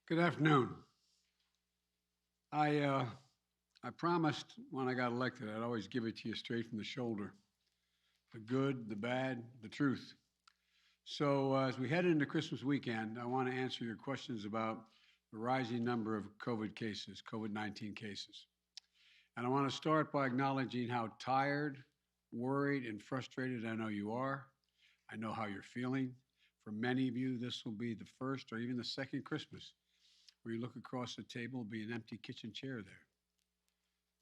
Good afternoon. I uh, I promised when I got elected I'd always give it to you straight from the shoulder, the good, the bad, the truth. So as we head into Christmas weekend, I want to answer your questions about the rising number of COVID cases, COVID-19 cases. And I want to start by acknowledging how tired, worried, and frustrated I know you are. I know how you're feeling. For many of you, this will be the first or even the second Christmas where you look across the table, be an empty kitchen chair there.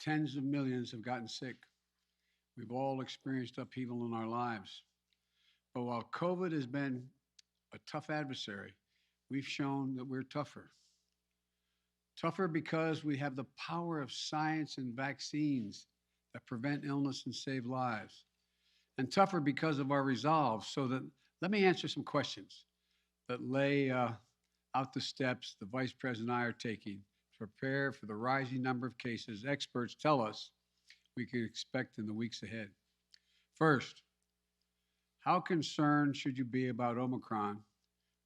Tens of millions have gotten sick. We've all experienced upheaval in our lives. But while COVID has been a tough adversary, we've shown that we're tougher. Tougher because we have the power of science and vaccines that prevent illness and save lives. And tougher because of our resolve. So that let me answer some questions that lay out the steps the Vice President and I are taking to prepare for the rising number of cases experts tell us we can expect in the weeks ahead. First, how concerned should you be about Omicron,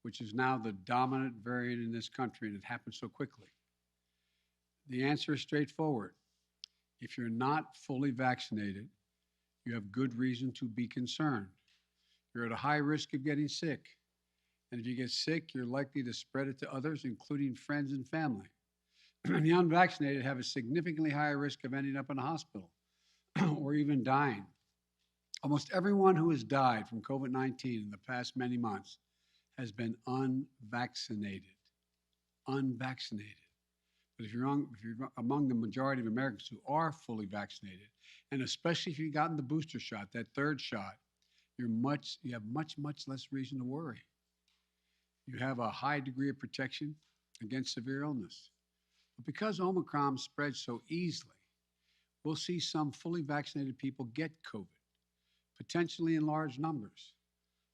which is now the dominant variant in this country and it happened so quickly? The answer is straightforward. If you're not fully vaccinated, you have good reason to be concerned. You're at a high risk of getting sick. And if you get sick, you're likely to spread it to others, including friends and family. And the unvaccinated have a significantly higher risk of ending up in a hospital or even dying. Almost everyone who has died from COVID 19 in the past many months has been unvaccinated. Unvaccinated. But if you're among the majority of Americans who are fully vaccinated, and especially if you've gotten the booster shot, that third shot, you have much less reason to worry. You have a high degree of protection against severe illness. But because Omicron spreads so easily, we'll see some fully vaccinated people get COVID, potentially in large numbers.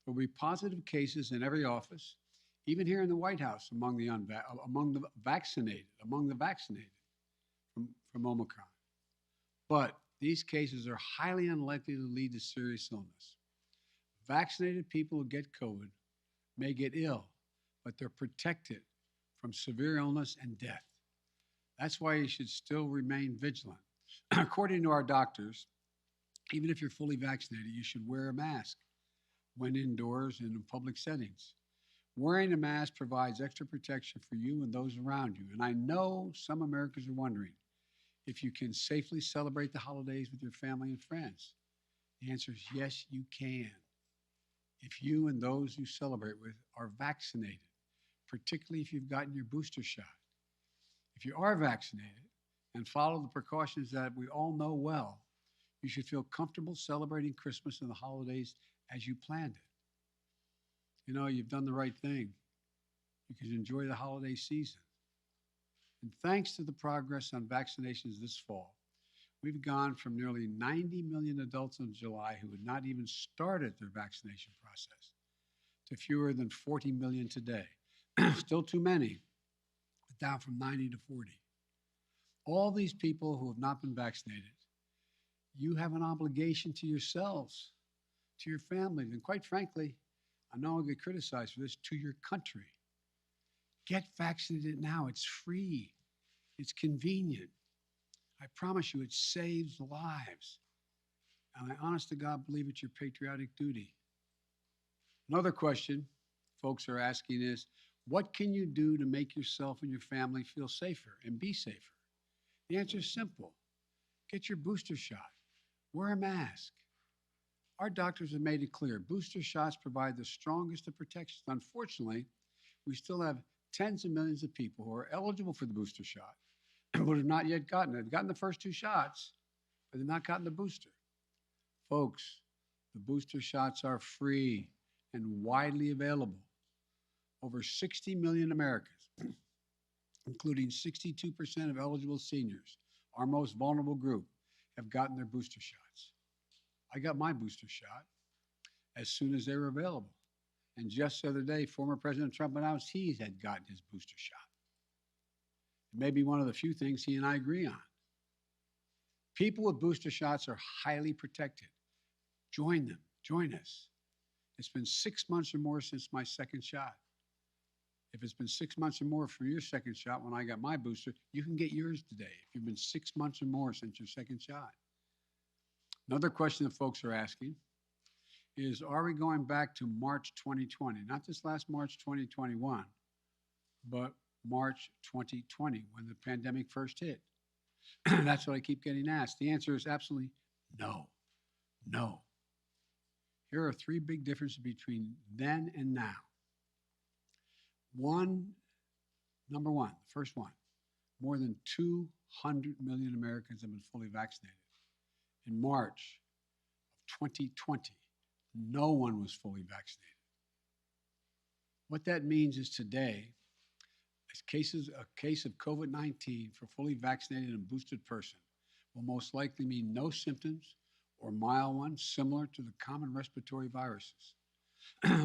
There will be positive cases in every office, even here in the White House among the vaccinated from Omicron. But these cases are highly unlikely to lead to serious illness. Vaccinated people who get COVID may get ill, but they're protected from severe illness and death. That's why you should still remain vigilant. According to our doctors, even if you're fully vaccinated, you should wear a mask when indoors and in public settings. Wearing a mask provides extra protection for you and those around you. And I know some Americans are wondering if you can safely celebrate the holidays with your family and friends. The answer is yes, you can. If you and those you celebrate with are vaccinated, particularly if you've gotten your booster shot. If you are vaccinated and follow the precautions that we all know well, you should feel comfortable celebrating Christmas and the holidays as you planned it. You know, you've done the right thing. You can enjoy the holiday season. And thanks to the progress on vaccinations this fall, we've gone from nearly 90 million adults in July who had not even started their vaccination process to fewer than 40 million today. Still too many, but down from 90 to 40. All these people who have not been vaccinated, you have an obligation to yourselves, to your families, and quite frankly, I know I'll get criticized for this, to your country. Get vaccinated now. It's free. It's convenient. I promise you, it saves lives. And I honest to God believe it's your patriotic duty. Another question folks are asking is, what can you do to make yourself and your family feel safer and be safer? The answer is simple. Get your booster shot. Wear a mask. Our doctors have made it clear booster shots provide the strongest of protections. Unfortunately, we still have tens of millions of people who are eligible for the booster shot but have not yet gotten it. They've gotten the first two shots, but they've not gotten the booster. Folks, the booster shots are free and widely available. Over 60 million Americans, including 62% of eligible seniors, our most vulnerable group, have gotten their booster shots. I got my booster shot as soon as they were available. And just the other day, former President Trump announced he had gotten his booster shot. It may be one of the few things he and I agree on. People with booster shots are highly protected. Join them. Join us. It's been 6 months or more since my second shot. If it's been 6 months or more from your second shot when I got my booster, you can get yours today if you've been 6 months or more since your second shot. Another question that folks are asking is, are we going back to March 2020? Not this last March 2021, but March 2020 when the pandemic first hit. That's what I keep getting asked. The answer is absolutely no. No. Here are three big differences between then and now. Number one, the first one, more than 200 million Americans have been fully vaccinated. In March of 2020, no one was fully vaccinated. What that means is today, a case of COVID-19 for fully vaccinated and boosted person will most likely mean no symptoms or mild ones similar to the common respiratory viruses.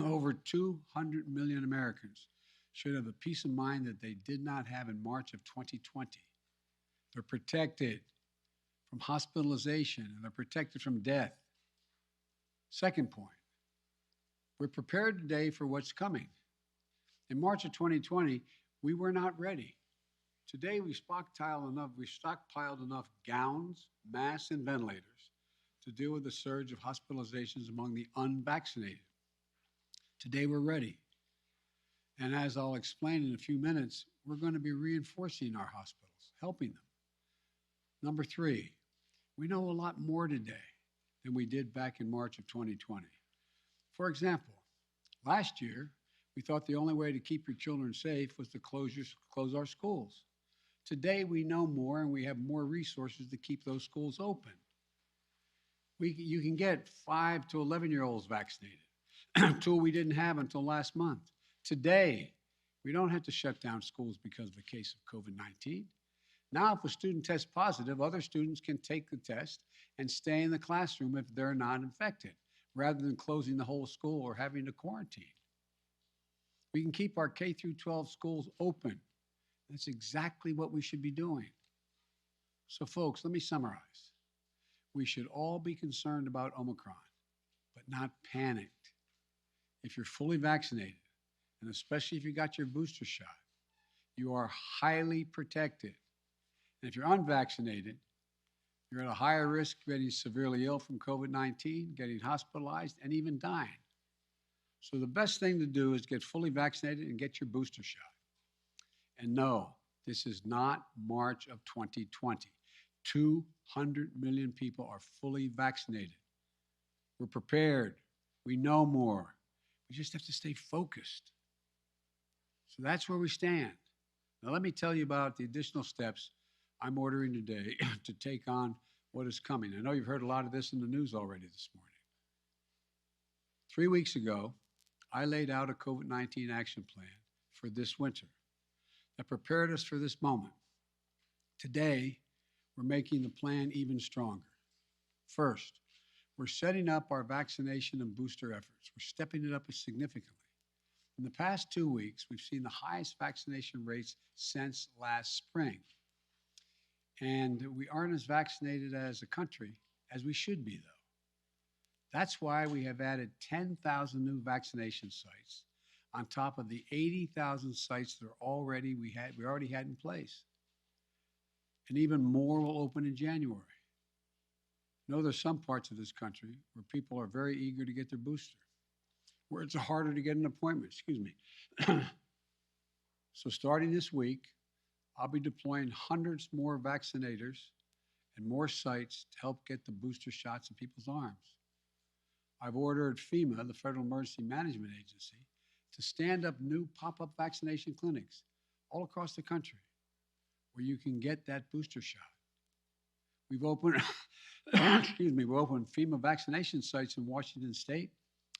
Over 200 million Americans should have the peace of mind that they did not have in March of 2020. They're protected from hospitalization and they're protected from death. Second point, we're prepared today for what's coming. In March of 2020, we were not ready. Today, we stockpiled enough gowns, masks, and ventilators to deal with the surge of hospitalizations among the unvaccinated. Today, we're ready. And as I'll explain in a few minutes, we're going to be reinforcing our hospitals, helping them. Number three, we know a lot more today than we did back in March of 2020. For example, last year, we thought the only way to keep your children safe was to close our schools. Today, we know more and we have more resources to keep those schools open. You can get 5 to 11-year-olds vaccinated, a tool we didn't have until last month. Today, we don't have to shut down schools because of a case of COVID-19. Now, if a student tests positive, other students can take the test and stay in the classroom if they're not infected, rather than closing the whole school or having to quarantine. We can keep our K through 12 schools open. That's exactly what we should be doing. So folks, let me summarize. We should all be concerned about Omicron, but not panicked. If you're fully vaccinated, and especially if you got your booster shot, you are highly protected. And if you're unvaccinated, you're at a higher risk of getting severely ill from COVID-19, getting hospitalized, and even dying. So the best thing to do is get fully vaccinated and get your booster shot. And no, this is not March of 2020. 200 million people are fully vaccinated. We're prepared. We know more. We just have to stay focused. So that's where we stand. Now let me tell you about the additional steps I'm ordering today to take on what is coming. I know you've heard a lot of this in the news already this morning. 3 weeks ago, I laid out a COVID-19 action plan for this winter that prepared us for this moment. Today, we're making the plan even stronger. First, we're setting up our vaccination and booster efforts. We're stepping it up significantly. In the past 2 weeks, we've seen the highest vaccination rates since last spring. And we aren't as vaccinated as a country as we should be, though. That's why we have added 10,000 new vaccination sites on top of the 80,000 sites that we already had in place. And even more will open in January. You know, there's some parts of this country where people are very eager to get their booster, where it's harder to get an appointment, So starting this week, I'll be deploying hundreds more vaccinators and more sites to help get the booster shots in people's arms. I've ordered FEMA, the Federal Emergency Management Agency, to stand up new pop-up vaccination clinics all across the country where you can get that booster shot. We've opened, we've opened FEMA vaccination sites in Washington State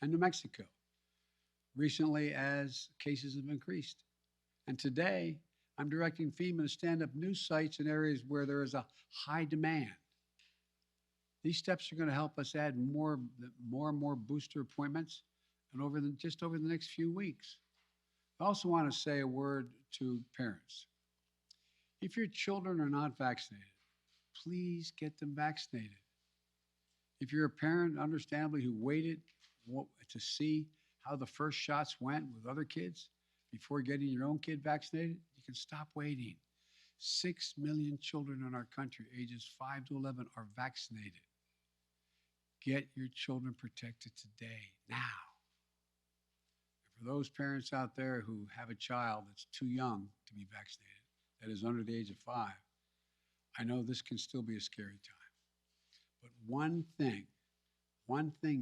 and New Mexico recently as cases have increased. And today, I'm directing FEMA to stand up new sites in areas where there is a high demand. These steps are going to help us add more and more booster appointments and just over the next few weeks. I also want to say a word to parents. If your children are not vaccinated, please get them vaccinated. If you're a parent, understandably, who waited to see how the first shots went with other kids, before getting your own kid vaccinated, you can stop waiting. 6 million children in our country, ages 5 to 11, are vaccinated. Get your children protected today, now. And for those parents out there who have a child that's too young to be vaccinated, that is under the age of 5, I know this can still be a scary time. But one thing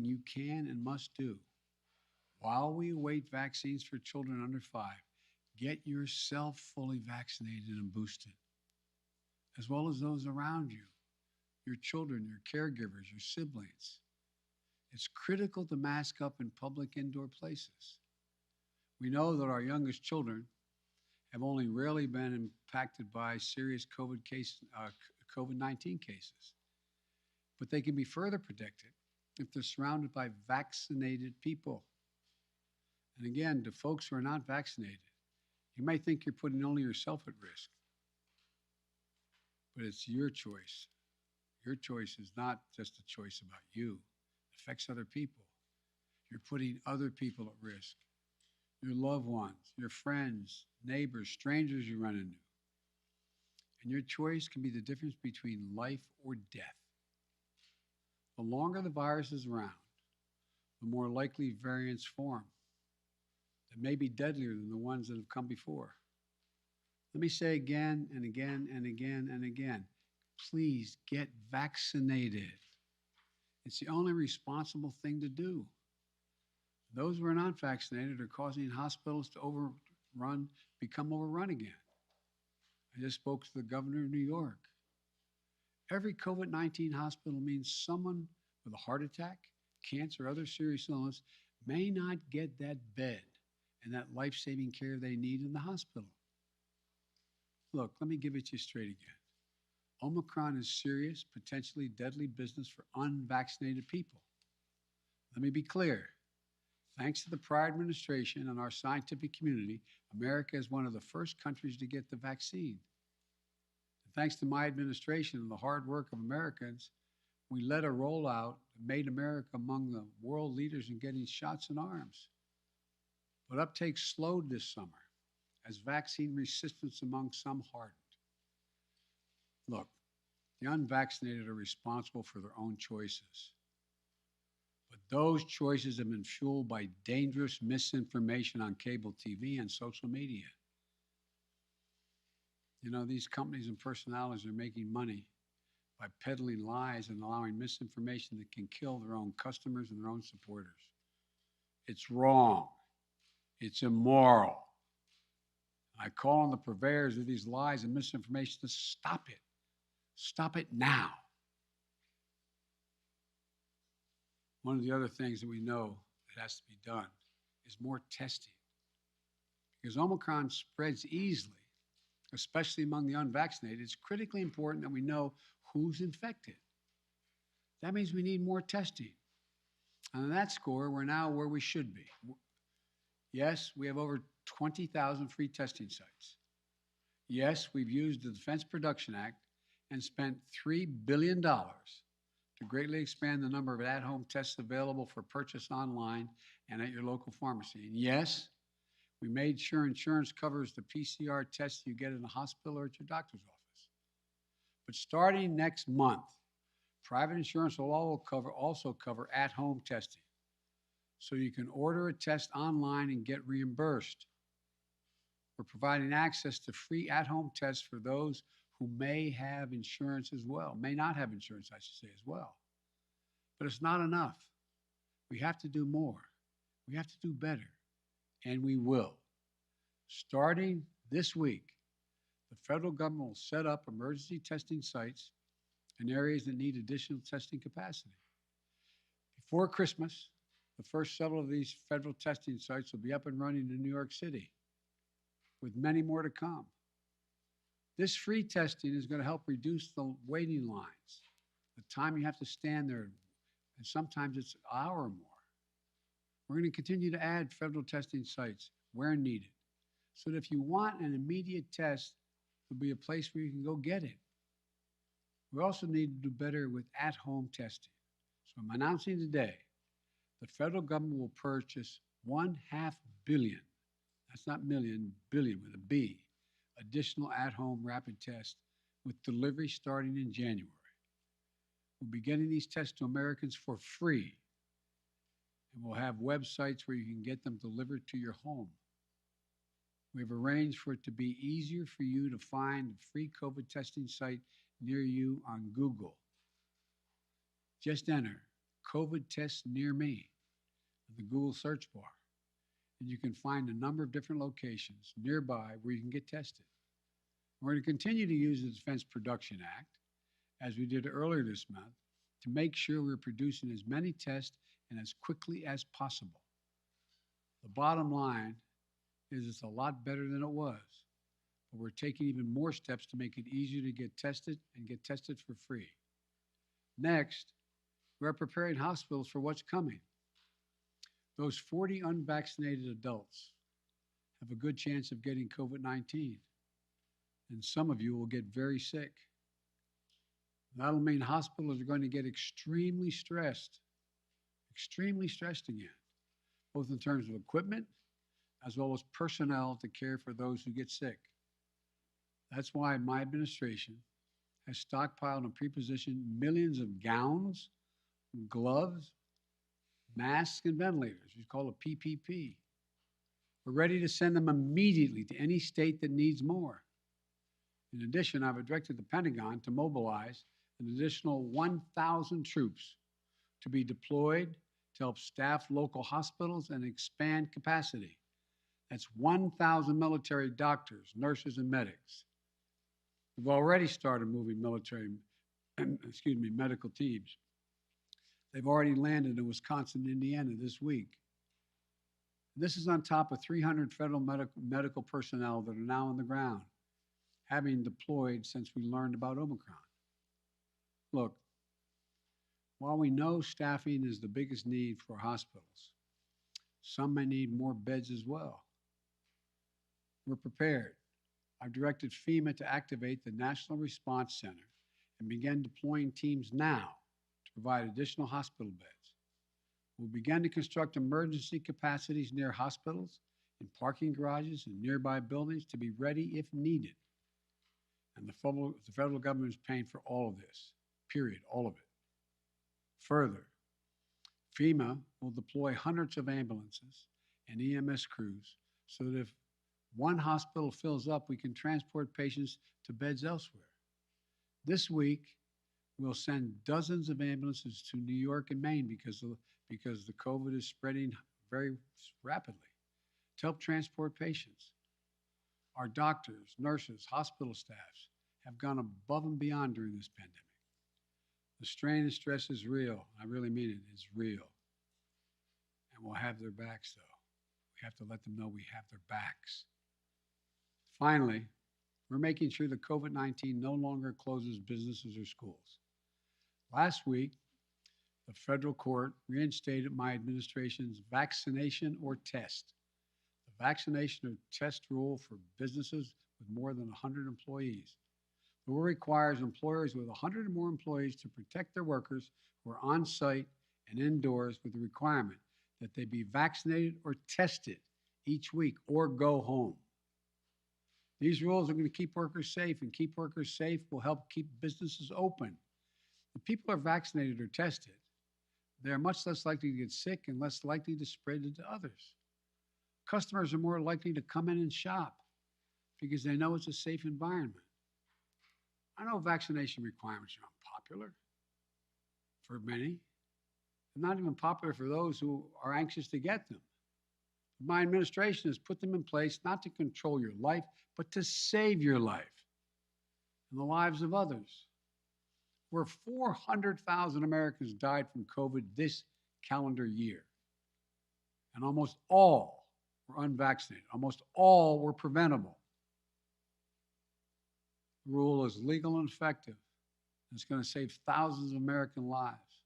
you can and must do while we await vaccines for children under 5, get yourself fully vaccinated and boosted, as well as those around you, your children, your caregivers, your siblings. It's critical to mask up in public indoor places. We know that our youngest children have only rarely been impacted by serious COVID-19 cases, but they can be further protected if they're surrounded by vaccinated people. And again, to folks who are not vaccinated, you may think you're putting only yourself at risk, but it's your choice. Your choice is not just a choice about you. It affects other people. You're putting other people at risk. Your loved ones, your friends, neighbors, strangers you run into. And your choice can be the difference between life or death. The longer the virus is around, the more likely variants form that may be deadlier than the ones that have come before. Let me say again and again and again and again, please get vaccinated. It's the only responsible thing to do. Those who are not vaccinated are causing hospitals to become overrun again. I just spoke to the governor of New York. Every COVID-19 hospital means someone with a heart attack, cancer, or other serious illness may not get that bed and that life-saving care they need in the hospital. Look, let me give it to you straight again. Omicron is serious, potentially deadly business for unvaccinated people. Let me be clear. Thanks to the prior administration and our scientific community, America is one of the first countries to get the vaccine. And thanks to my administration and the hard work of Americans, we led a rollout that made America among the world leaders in getting shots in arms. But uptake slowed this summer as vaccine resistance among some hardened. Look, the unvaccinated are responsible for their own choices. But those choices have been fueled by dangerous misinformation on cable TV and social media. You know, these companies and personalities are making money by peddling lies and allowing misinformation that can kill their own customers and their own supporters. It's wrong. It's immoral. I call on the purveyors of these lies and misinformation to stop it. Stop it now. One of the other things that we know that has to be done is more testing. Because Omicron spreads easily, especially among the unvaccinated. It's critically important that we know who's infected. That means we need more testing. And on that score, we're now where we should be. Yes, we have over 20,000 free testing sites. Yes, we've used the Defense Production Act and spent $3 billion to greatly expand the number of at-home tests available for purchase online and at your local pharmacy. And yes, we made sure insurance covers the PCR tests you get in the hospital or at your doctor's office. But starting next month, private insurance will also cover at-home testing. So you can order a test online and get reimbursed. We're providing access to free at-home tests for those who may have insurance as well, may not have insurance, I should say, as well. But it's not enough. We have to do more. We have to do better, and we will. Starting this week, the federal government will set up emergency testing sites in areas that need additional testing capacity. Before Christmas, the first several of these federal testing sites will be up and running in New York City, with many more to come. This free testing is going to help reduce the waiting lines, the time you have to stand there, and sometimes it's an hour or more. We're going to continue to add federal testing sites where needed, so that if you want an immediate test, there'll be a place where you can go get it. We also need to do better with at-home testing. So I'm announcing today, the federal government will purchase $500 million, that's not million, billion with a B, additional at-home rapid tests with delivery starting in January. We'll be getting these tests to Americans for free, and we'll have websites where you can get them delivered to your home. We've arranged for it to be easier for you to find a free COVID testing site near you on Google. Just enter COVID test near me in the Google search bar, and you can find a number of different locations nearby where you can get tested. We're going to continue to use the Defense Production Act, as we did earlier this month, to make sure we're producing as many tests and as quickly as possible. The bottom line is it's a lot better than it was, but we're taking even more steps to make it easier to get tested and get tested for free. Next, we're preparing hospitals for what's coming. Those 40 unvaccinated adults have a good chance of getting COVID-19, and some of you will get very sick. That'll mean hospitals are going to get extremely stressed again, both in terms of equipment as well as personnel to care for those who get sick. That's why my administration has stockpiled and pre-positioned millions of gowns, gloves, masks, and ventilators. We call it PPP. We're ready to send them immediately to any state that needs more. In addition, I've directed the Pentagon to mobilize an additional 1,000 troops to be deployed to help staff local hospitals and expand capacity. That's 1,000 military doctors, nurses, and medics. We've already started moving medical teams. They've already landed in Wisconsin and Indiana this week. This is on top of 300 federal medical personnel that are now on the ground, having deployed since we learned about Omicron. Look, while we know staffing is the biggest need for hospitals, some may need more beds as well. We're prepared. I've directed FEMA to activate the National Response Center and begin deploying teams now to provide additional hospital beds. We'll begin to construct emergency capacities near hospitals, in parking garages, and nearby buildings to be ready if needed. And the federal government is paying for all of this, period, all of it. Further, FEMA will deploy hundreds of ambulances and EMS crews so that if one hospital fills up, we can transport patients to beds elsewhere. This week, we'll send dozens of ambulances to New York and Maine because the COVID is spreading very rapidly to help transport patients. Our doctors, nurses, hospital staffs have gone above and beyond during this pandemic. The strain and stress is real. I really mean it. It's real. And we'll have their backs, though. We have to let them know we have their backs. Finally, we're making sure that COVID-19 no longer closes businesses or schools. Last week, the federal court reinstated my administration's vaccination or test. The vaccination or test rule for businesses with more than 100 employees. The rule requires employers with 100 or more employees to protect their workers who are on site and indoors with the requirement that they be vaccinated or tested each week or go home. These rules are going to keep workers safe, and keep workers safe will help keep businesses open. If people are vaccinated or tested, they are much less likely to get sick and less likely to spread it to others. Customers are more likely to come in and shop because they know it's a safe environment. I know vaccination requirements are unpopular for many. They're not even popular for those who are anxious to get them. My administration has put them in place not to control your life, but to save your life and the lives of others. Where 400,000 Americans died from COVID this calendar year, and almost all were unvaccinated. Almost all were preventable. The rule is legal and effective. It's going to save thousands of American lives.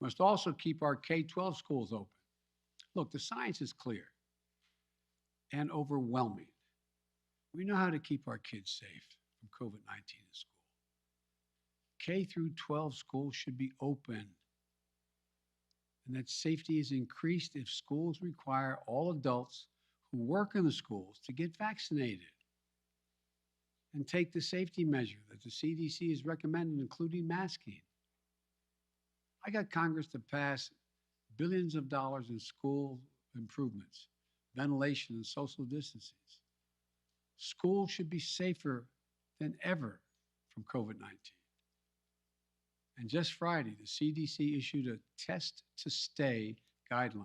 We must also keep our K-12 schools open. Look, the science is clear and overwhelming. We know how to keep our kids safe from COVID-19 in school. K through 12 schools should be open, and that safety is increased if schools require all adults who work in the schools to get vaccinated and take the safety measure that the CDC has recommended, including masking. I got Congress to pass billions of dollars in school improvements, ventilation, and social distancing. Schools should be safer than ever from COVID-19. And just Friday, the CDC issued a test to stay guidelines.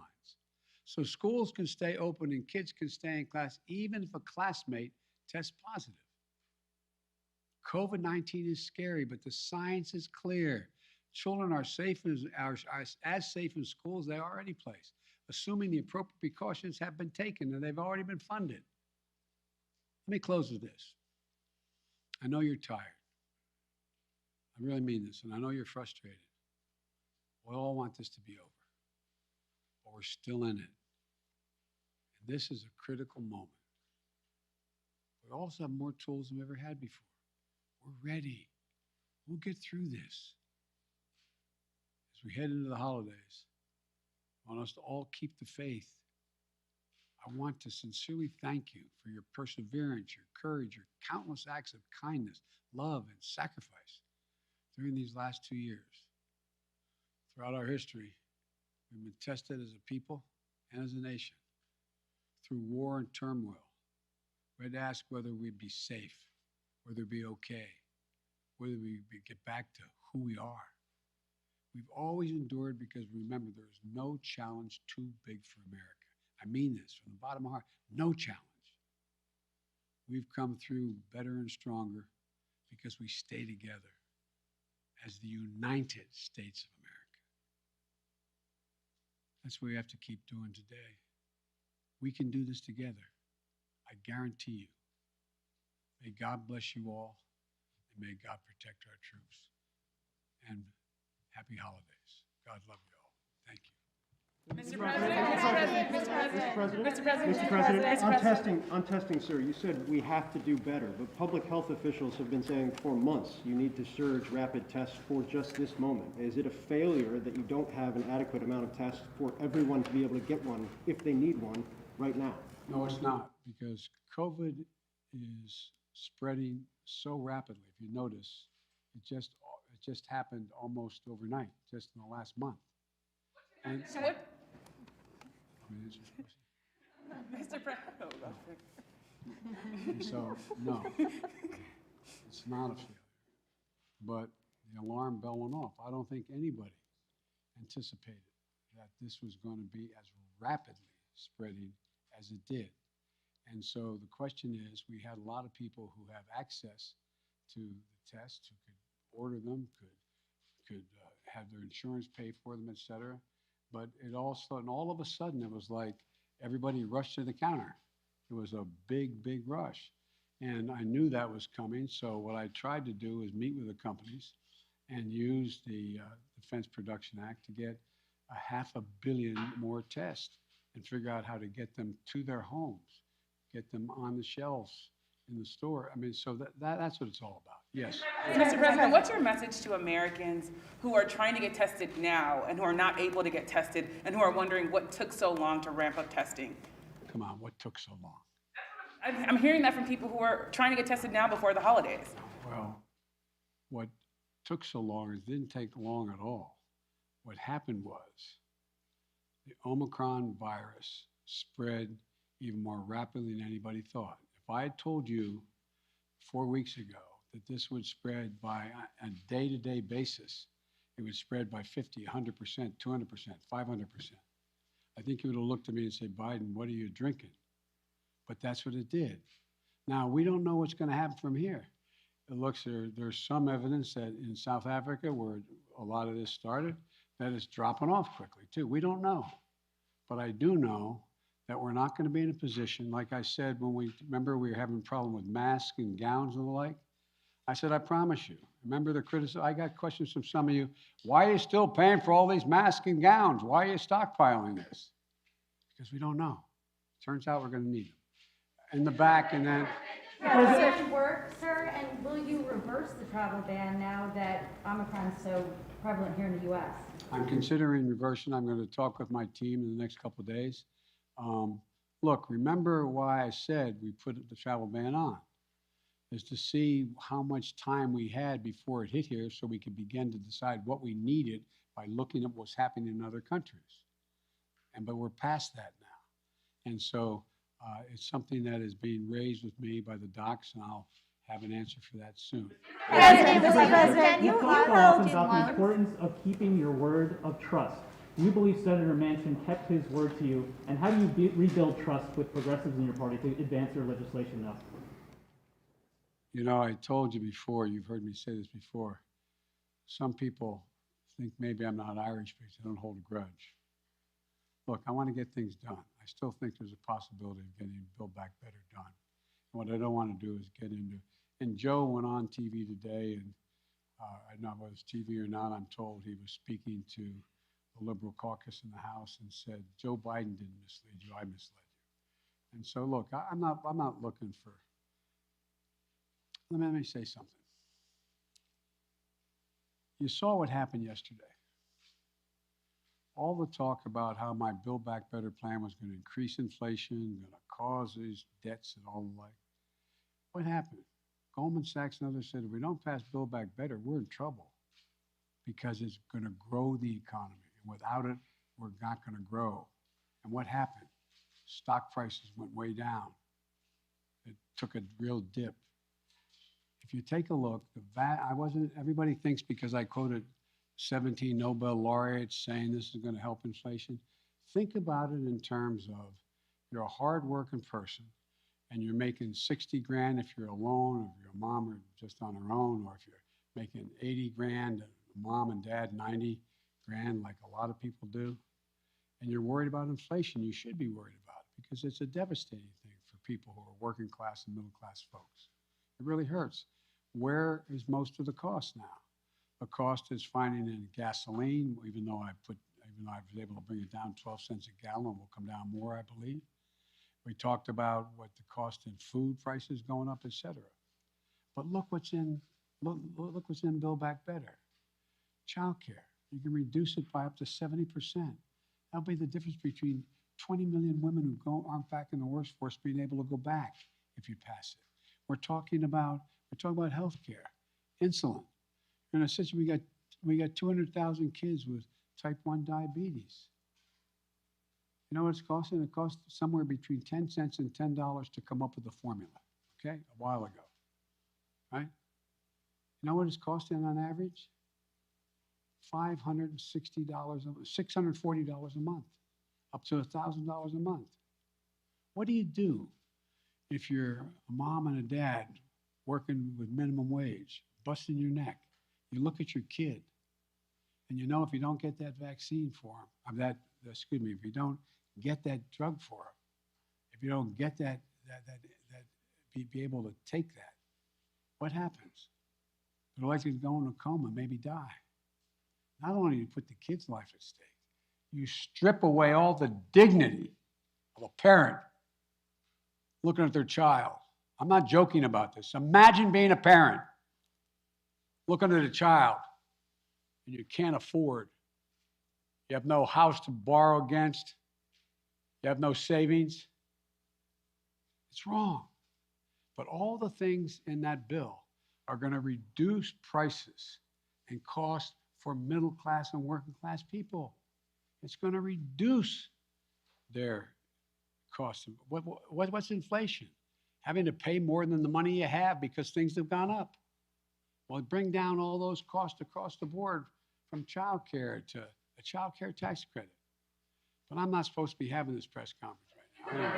So schools can stay open and kids can stay in class even if a classmate tests positive. COVID-19 is scary, but the science is clear. Children are safe as safe in school as they are any place, assuming the appropriate precautions have been taken and they've already been funded. Let me close with this. I know you're tired. I really mean this, and I know you're frustrated. We all want this to be over, but we're still in it. And this is a critical moment. We also have more tools than we ever had before. We're ready. We'll get through this. As we head into the holidays, I want us to all keep the faith. I want to sincerely thank you for your perseverance, your courage, your countless acts of kindness, love, and sacrifice during these last 2 years. Throughout our history, we've been tested as a people and as a nation through war and turmoil. We had to ask whether we'd be safe, whether we'd be okay, whether we'd get back to who we are. We've always endured because remember, there is no challenge too big for America. I mean this from the bottom of my heart, no challenge. We've come through better and stronger because we stay together as the United States of America. That's what we have to keep doing today. We can do this together. I guarantee you. May God bless you all, and may God protect our troops. And happy holidays. God love you all. Thank you. Mr. President, on testing, sir, you said we have to do better, but public health officials have been saying for months you need to surge rapid tests for just this moment. Is it a failure that you don't have an adequate amount of tests for everyone to be able to get one if they need one right now? No, it's not, because COVID is spreading so rapidly. If you notice, it just happened almost overnight, just in the last month. And So what? Mr. President. So, no, it's not a failure. But the alarm bell went off. I don't think anybody anticipated that this was going to be as rapidly spreading as it did. And so the question is, we had a lot of people who have access to the tests, who could order them, could have their insurance pay for them, et cetera. But it also, and all of a sudden, it was like everybody rushed to the counter. It was a big, big rush. And I knew that was coming. So what I tried to do is meet with the companies and use the Defense Production Act to get 500 million more tests and figure out how to get them to their homes, get them on the shelves in the store. I mean, so that's what it's all about. Yes. Mr. President, what's your message to Americans who are trying to get tested now and who are not able to get tested and who are wondering what took so long to ramp up testing? Come on, what took so long? I'm hearing that from people who are trying to get tested now before the holidays. Well, what took so long is it didn't take long at all. What happened was the Omicron virus spread even more rapidly than anybody thought. If I had told you 4 weeks ago that this would spread by a day-to-day basis, it would spread by 50, 100%, 200%, 500%. I think you would have looked at me and said, Biden, what are you drinking? But that's what it did. Now, we don't know what's going to happen from here. It looks there's some evidence that in South Africa, where a lot of this started, that it's dropping off quickly too. We don't know. But I do know that we're not going to be in a position, like I said, when we were having a problem with masks and gowns and the like. I said, I promise you. Remember the criticism? I got questions from some of you. Why are you still paying for all these masks and gowns? Why are you stockpiling this? Because we don't know. Turns out we're going to need them. In the back, and then. Does it work, sir? And will you reverse the travel ban now that Omicron is so prevalent here in the U.S.? I'm considering reversing. I'm going to talk with my team in the next couple of days. Look, remember why I said we put the travel ban on, is to see how much time we had before it hit here so we could begin to decide what we needed by looking at what's happening in other countries. But we're past that now. And so it's something that is being raised with me by the docs, and I'll have an answer for that soon. Mr. President, You you talk held often in about the one. importance of keeping your word of trust. Do you believe Senator Manchin kept his word to you? And how do you rebuild trust with progressives in your party to advance your legislation now? You know, I told you before, you've heard me say this before, some people think maybe I'm not Irish because I don't hold a grudge. Look, I want to get things done. I still think there's a possibility of getting Build Back Better done. And what I don't want to do is get into, and Joe went on TV today, and I don't know whether it's TV or not, I'm told he was speaking to the Liberal caucus in the House and said, Joe Biden didn't mislead you, I misled you. And so look, I'm not looking for, let me say something. You saw what happened yesterday. All the talk about how my Build Back Better plan was going to increase inflation, going to cause these debts and all the like. What happened? Goldman Sachs and others said, if we don't pass Build Back Better, we're in trouble because it's going to grow the economy. And without it, we're not going to grow. And what happened? Stock prices went way down. It took a real dip. If you take a look, everybody thinks because I quoted 17 Nobel laureates saying this is going to help inflation. Think about it in terms of you're a hard-working person and you're making 60 grand if you're alone, or if your mom are just on her own, or if you're making 80 grand, mom and dad 90 grand like a lot of people do, and you're worried about inflation, you should be worried about it because it's a devastating thing for people who are working class and middle class folks. It really hurts. Where is most of the cost now? The cost is finding in gasoline, even though I was able to bring it down 12 cents a gallon, will come down more, I believe. We talked about what the cost in food prices going up, et cetera. But look what's in Build Back Better. Child care. You can reduce it by up to 70%. That'll be the difference between 20 million women who aren't back in the workforce being able to go back if you pass it. We're talking about health care, insulin. In a situation, we got 200,000 kids with type 1 diabetes. You know what it's costing? It cost somewhere between 10 cents and $10 to come up with the formula, okay, a while ago, right? You know what it's costing on average? $560, $640 a month, up to $1,000 a month. What do you do if you're a mom and a dad working with minimum wage, busting your neck? You look at your kid, and you know if you don't get that vaccine for him, if you don't get that drug for him, if you don't get be able to take that, what happens? They're likely to go in a coma, maybe die. Not only do you put the kid's life at stake, you strip away all the dignity of a parent looking at their child. I'm not joking about this. Imagine being a parent looking at a child and you can't afford. You have no house to borrow against. You have no savings. It's wrong. But all the things in that bill are going to reduce prices and cost for middle class and working class people. It's going to reduce their costs. What's inflation? Having to pay more than the money you have because things have gone up. Well, bring down all those costs across the board from child care to a child care tax credit. But I'm not supposed to be having this press conference right now.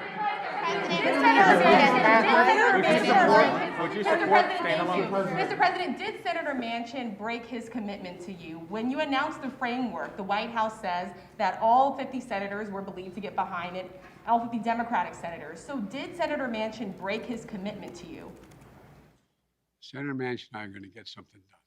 Mr. President, did Senator Manchin break his commitment to you? When you announced the framework, the White House says that all 50 senators were believed to get behind it, all 50 Democratic senators. So did Senator Manchin break his commitment to you? Senator Manchin and I are going to get something done.